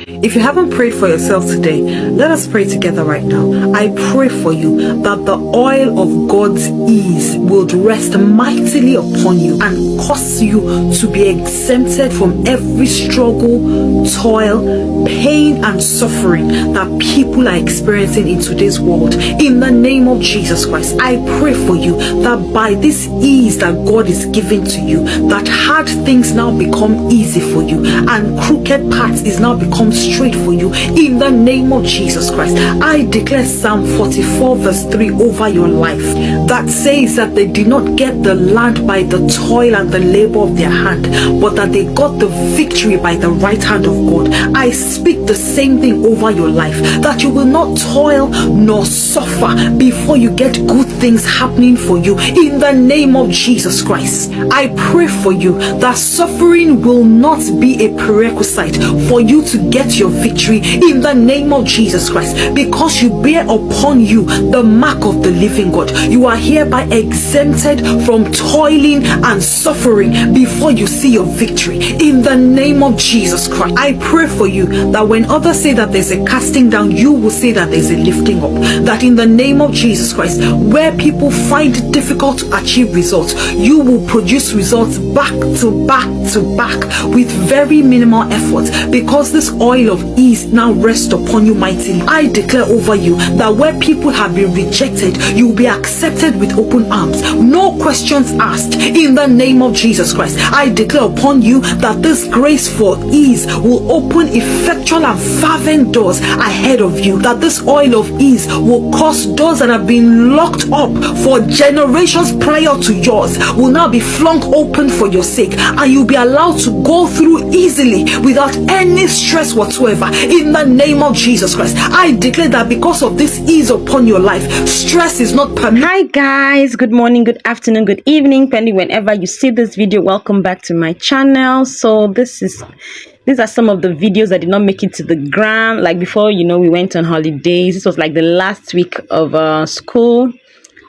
If you haven't prayed for yourself today, let us pray together right now. I pray for you that the oil of God's ease will rest mightily upon you and cause you to be exempted from every struggle, toil, pain, and suffering that people are experiencing in today's world. In the name of Jesus Christ, I pray for you that by this ease that God is giving to you, that hard things now become easy for you and crooked paths is now become straight for you. In the name of Jesus Christ, I declare Psalm 44 verse 3 over your life that says that they did not get the land by the toil and the labor of their hand, but that they got the victory by the right hand of God. I speak the same thing over your life, that you will not toil nor suffer before you get good things happening for you. In the name of Jesus Christ, I pray for you that suffering will not be a prerequisite for you to get your victory. In the name of Jesus Christ, because you bear upon you the mark of the living God, you are hereby exempted from toiling and suffering before you see your victory. In the name of Jesus Christ, I pray for you that when others say that there's a casting down, you will say that there's a lifting up. That in the name of Jesus Christ, where people find it difficult to achieve results, you will produce results back to back to back with very minimal effort, because this oil of ease now rests upon you mightily. I declare over you that where people have been rejected, you will be accepted with open arms, no questions asked. In the name of Jesus Christ, I declare upon you that this grace for ease will open effectual and fervent doors ahead of you, that this oil of ease will cause doors that have been locked up for generations prior to yours will now be flung open for your sake, and you'll be allowed to go through easily without any stress whatsoever. In the name of Jesus Christ, I declare that because of this ease upon your life, stress is not permitted. Hi guys, good morning, good afternoon, good evening, depending whenever you see this video. Welcome back to my channel. So these are some of the videos that did not make it to the gram. Like before, we went on holidays. This was like the last week of school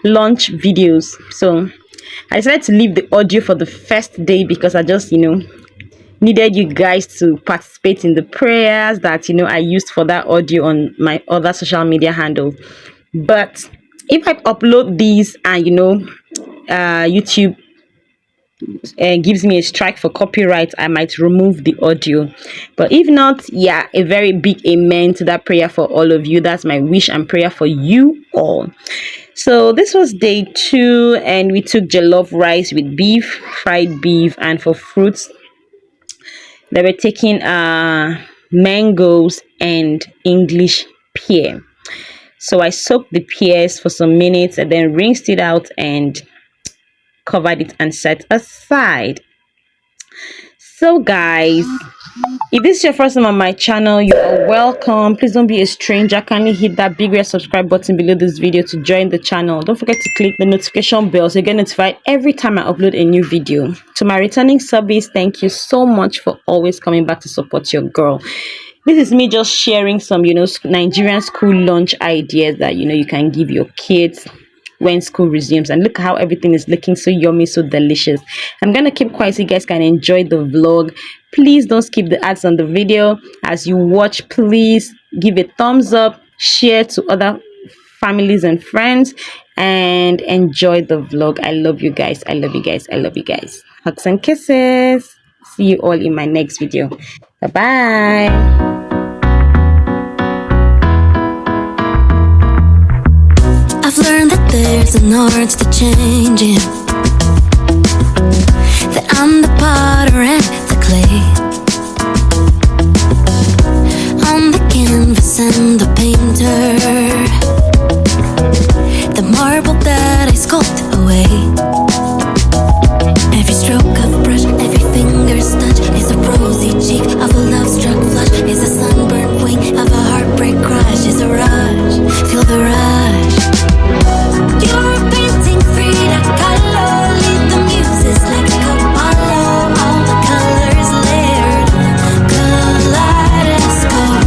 lunch videos. So I decided to leave the audio for the first day because I just, needed you guys to participate in the prayers that, I used for that audio on my other social media handle. But if I upload these and, YouTube gives me a strike for copyright, I might remove the audio. But if not, yeah, a very big amen to that prayer for all of you. That's my wish and prayer for you all. So this was day 2, and we took jollof rice with beef, fried beef, and for fruits they were taking mangoes and English pear. So I soaked the pears for some minutes and then rinsed it out and covered it and set aside. So guys, if this is your first time on my channel, you are welcome. Please don't be a stranger. Kindly hit that big red subscribe button below this video to join the channel. Don't forget to click the notification bell so you get notified every time I upload a new video. To my returning subbies, thank you so much for always coming back to support your girl. This is me just sharing some Nigerian school lunch ideas that you can give your kids when school resumes. And look how everything is looking so yummy, so delicious. I'm gonna keep quiet so you guys can enjoy the vlog. Please don't skip the ads on the video. As you watch, please give a thumbs up, share to other families and friends, and enjoy the vlog. I love you guys. I love you guys. I love you guys. Hugs and kisses. See you all in my next video. Bye bye. I've learned that there's an art to changing, that I'm the potter and the clay, I'm the canvas and the painter, the marble that I sculpt away. Every stroke of a brush, every finger's touch is a rosy cheek of a love-struck flush, is a sunburned wing of a heartbreak crush, is a rush, feel the rush. You're painting free to color, lead the muses like a Apollo, all the colors layered on kaleidoscope.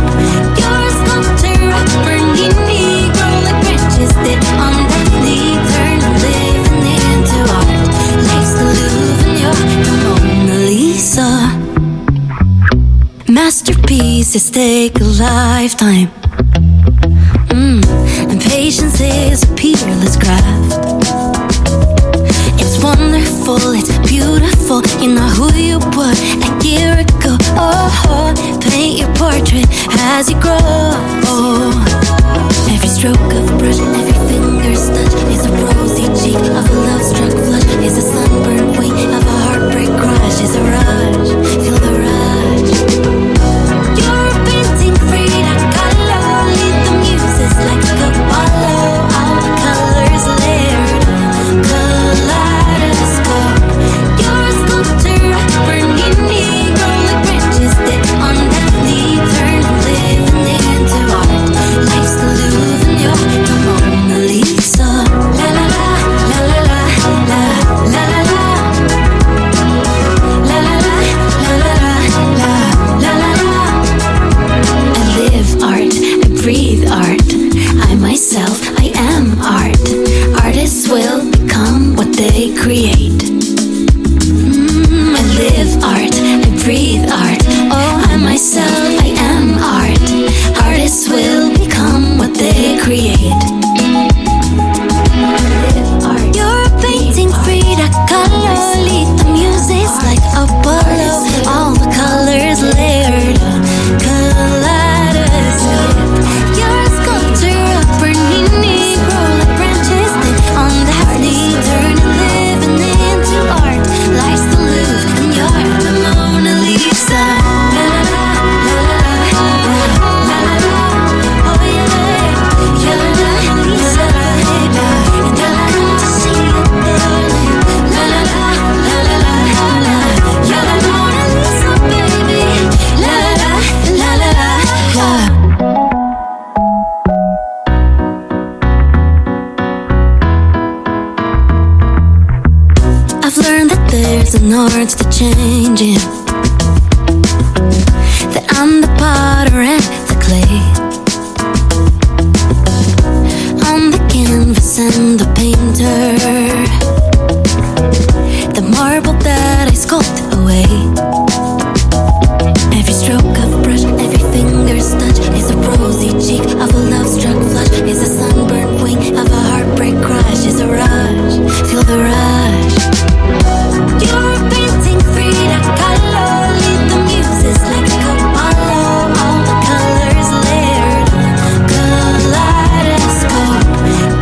You're a sculptor of burning negro like branches did on Daphne, turn pieces take a lifetime. And patience is a peerless craft. It's wonderful, it's beautiful. You know who you were a year ago. Oh, paint your portrait as you grow. Every stroke of a brush, every finger's touch is a rosy cheek of a love-struck flush. Is a sunburned wing of a heartbreak crush. Is a rush, feel the rush. You're a painting Frida Kahlo. Lead the muses like a Apollo. All the colors layered, kaleidoscope. You're a sculptor, a burning negro, like branches that on Daphne turn living into art. Life's the Louvre and you're the Mona Lisa. La la la, la la la, la la la la. La la la, la la la, la la la. I live art, I breathe art. I myself, I am art. Artists will become what they create. I live art, I breathe art. Oh, I myself, I am art. Artists will become what they create. You're a painting Frida Kahlo. Lead the muses like Apollo. All the colors layered, kaleidoscope. You're a sculptor, a burning negro, like branches that on Daphne turn and living into art. Life's the Louvre and you're the Mona Lisa. La la la, la la la, la la la. Oh yeah, yeah, la la Lisa, la la to see it, darling. La la la, la la la, la. You're the Mona Lisa, baby. La la la, la la la, la. I've learned that there's an art to changing. That I'm the potter and the clay. I'm the canvas and the painter. The marble that I sculpt away. Every stroke of a brush, every finger's touch is a rosy cheek of a love-struck flush. Is a sunburned wing of a heartbreak crush. Is a rush, feel the rush. You're a painting Frida Kahlo. Lead the muses like a Apollo. All the colors layered, kaleidoscope.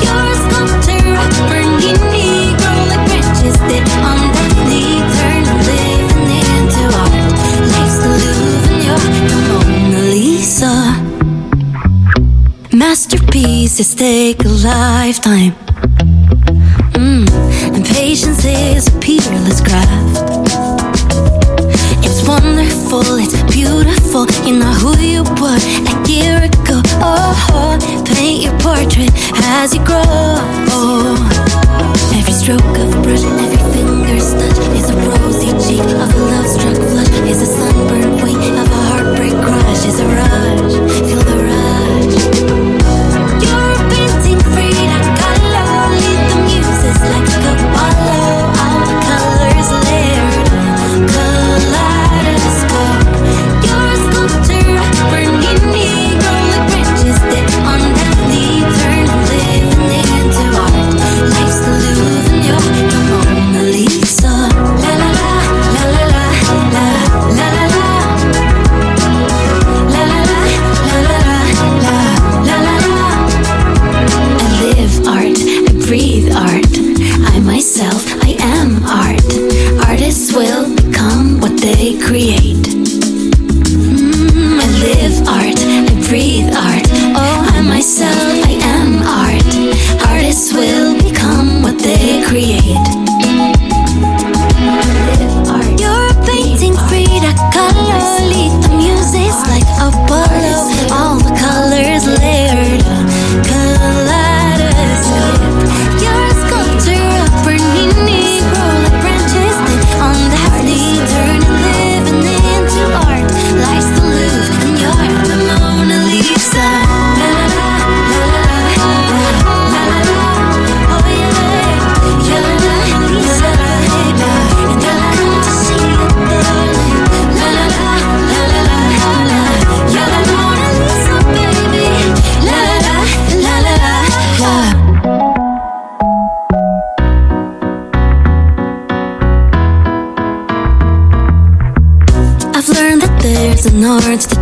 You're a sculptor, a burning negro, like branches that on Daphne turn living into art. Life's the Louvre and you're the Mona Lisa. Masterpieces take a lifetime. And patience is a peerless craft. It's wonderful, it's beautiful. You know who you were a year ago. Oh, paint your portrait as you grow. Every stroke of a brush, every finger's touch is a rosy cheek of a love-struck flush. Is a sunburned wing of a heartbreak crush. Is a rush, feel the rush. You're a painting Frida Kahlo. Lead the muses like a Apollo. All the colors layered, kaleidoscope. You're a sculptor, a burning negro, like branches that on Daphne turn living into art. Life's the Louvre and you're the Mona Lisa. La la la,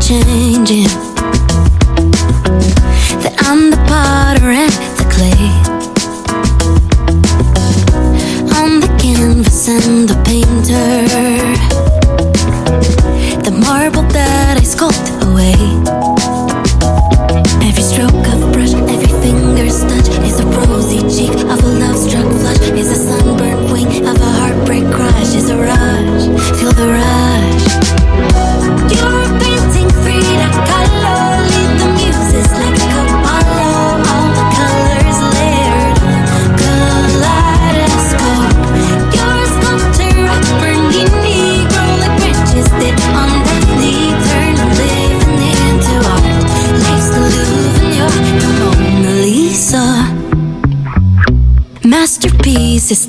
changing. That I'm the potter and the clay. I'm the canvas and the painter. The marble that I sculpt away. Every stroke of brush, every finger's touch is a rosy cheek of a love-struck flush, is a sunburnt wing of a heartbreak crush, is a rush, feel the rush. You're painting free to color, lead the muses like a Apollo, all the colors layered on kaleidoscope. You're a sculptor of burning negro like branches did on Daphne, turn living into art. Life's the Louvre and you're the Mona Lisa. Masterpiece is